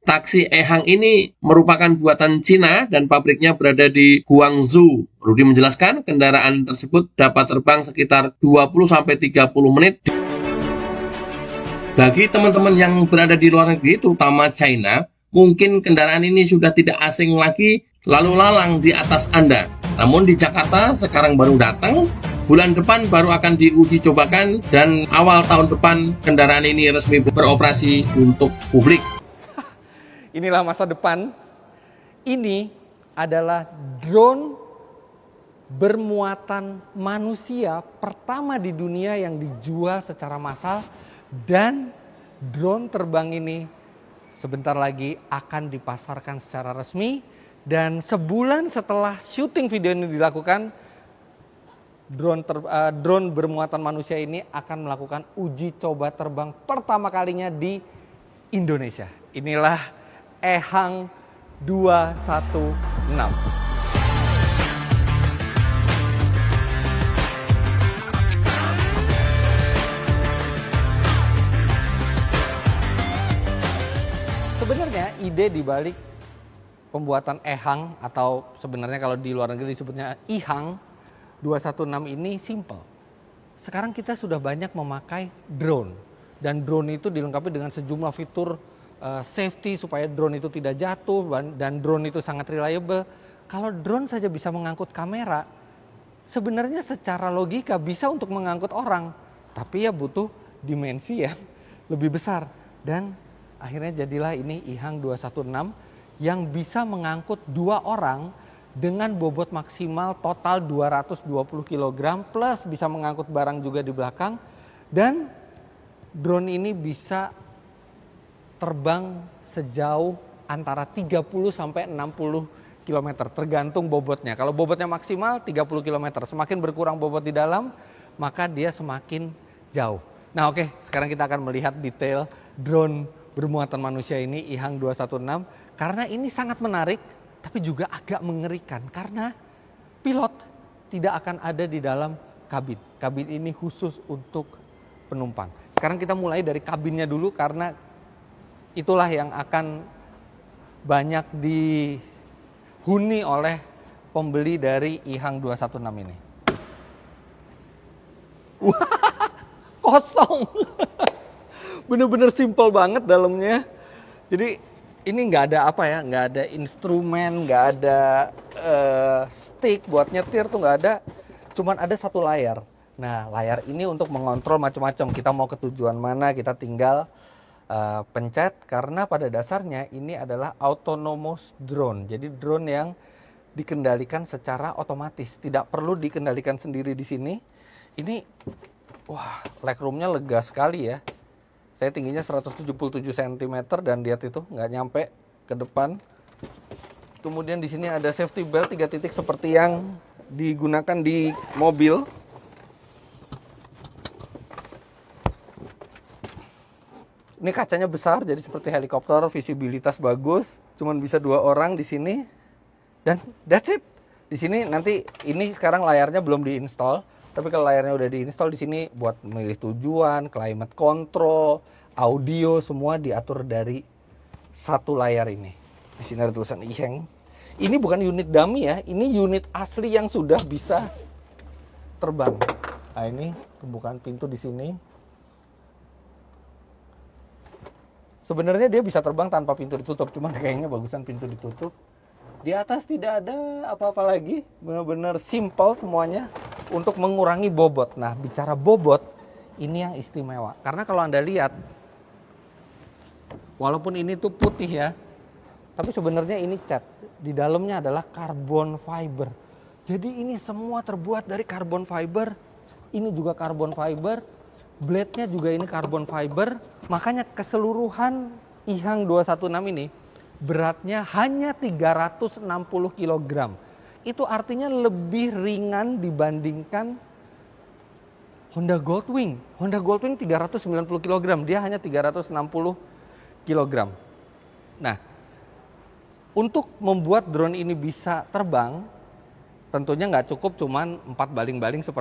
Taksi Ehang ini merupakan buatan Cina dan pabriknya berada di Guangzhou. Rudi menjelaskan, kendaraan tersebut dapat terbang sekitar 20-30 menit. Bagi teman-teman yang berada di luar negeri, terutama China, mungkin kendaraan ini sudah tidak asing lagi lalu lalang di atas Anda. Namun di Jakarta sekarang baru datang, bulan depan baru akan diuji cobakan, dan awal tahun depan kendaraan ini resmi beroperasi untuk publik. Inilah masa depan. Ini adalah drone bermuatan manusia pertama di dunia yang dijual secara massal, dan drone terbang ini sebentar lagi akan dipasarkan secara resmi. Dan sebulan setelah syuting video ini dilakukan, drone bermuatan manusia ini akan melakukan uji coba terbang pertama kalinya di Indonesia. Inilah Ehang 216. Sebenarnya ide dibalik pembuatan Ehang, atau sebenarnya kalau di luar negeri disebutnya Ihang 216 ini simple. Sekarang kita sudah banyak memakai drone, dan drone itu dilengkapi dengan sejumlah fitur safety supaya drone itu tidak jatuh, dan drone itu sangat reliable. Kalau drone saja bisa mengangkut kamera, sebenarnya secara logika bisa untuk mengangkut orang, tapi ya butuh dimensi yang lebih besar. Dan akhirnya jadilah ini Ihang 216 yang bisa mengangkut 2 orang dengan bobot maksimal total 220 kg, plus bisa mengangkut barang juga di belakang. Dan drone ini bisa terbang sejauh antara 30 sampai 60 km tergantung bobotnya. Kalau bobotnya maksimal 30 km, semakin berkurang bobot di dalam, maka dia semakin jauh. Nah oke, sekarang kita akan melihat detail drone bermuatan manusia ini, Ihang 216, karena ini sangat menarik tapi juga agak mengerikan karena pilot tidak akan ada di dalam kabin. Kabin ini khusus untuk penumpang. Sekarang kita mulai dari kabinnya dulu karena itulah yang akan banyak dihuni oleh pembeli dari Ihang 216 ini. Wah, kosong. Bener-bener simple banget dalamnya. Jadi ini nggak ada apa ya, nggak ada instrumen, nggak ada stick buat nyetir tuh nggak ada. Cuman ada satu layar. Nah, layar ini untuk mengontrol macam-macam. Kita mau ke tujuan mana, kita tinggal pencet, karena pada dasarnya ini adalah autonomous drone. Jadi drone yang dikendalikan secara otomatis, tidak perlu dikendalikan sendiri di sini. Ini wah, legroomnya lega sekali ya. Saya tingginya 177 cm dan lihat itu nggak nyampe ke depan. Kemudian di sini ada safety belt 3 titik seperti yang digunakan di mobil. Ini kacanya besar, jadi seperti helikopter, visibilitas bagus. Cuman bisa 2 orang di sini, dan that's it. Di sini nanti ini sekarang layarnya belum diinstal, tapi kalau layarnya udah diinstal di sini buat memilih tujuan, climate control, audio, semua diatur dari satu layar ini. Di sini ada tulisan Ihang. Ini bukan unit dummy ya, ini unit asli yang sudah bisa terbang. Nah ini pembukaan pintu di sini. Sebenarnya dia bisa terbang tanpa pintu ditutup, cuman kayaknya bagusan pintu ditutup. Di atas tidak ada apa-apa lagi, benar-benar simple semuanya untuk mengurangi bobot. Nah, bicara bobot, ini yang istimewa. Karena kalau Anda lihat, walaupun ini tuh putih ya, tapi sebenarnya ini cat. Di dalamnya adalah carbon fiber. Jadi ini semua terbuat dari carbon fiber. Ini juga carbon fiber. Blade-nya juga ini carbon fiber, makanya keseluruhan Ihang 216 ini beratnya hanya 360 kg. Itu artinya lebih ringan dibandingkan Honda Goldwing. Honda Goldwing 390 kg, dia hanya 360 kg. Nah, untuk membuat drone ini bisa terbang, tentunya nggak cukup cuman 4 baling-baling seperti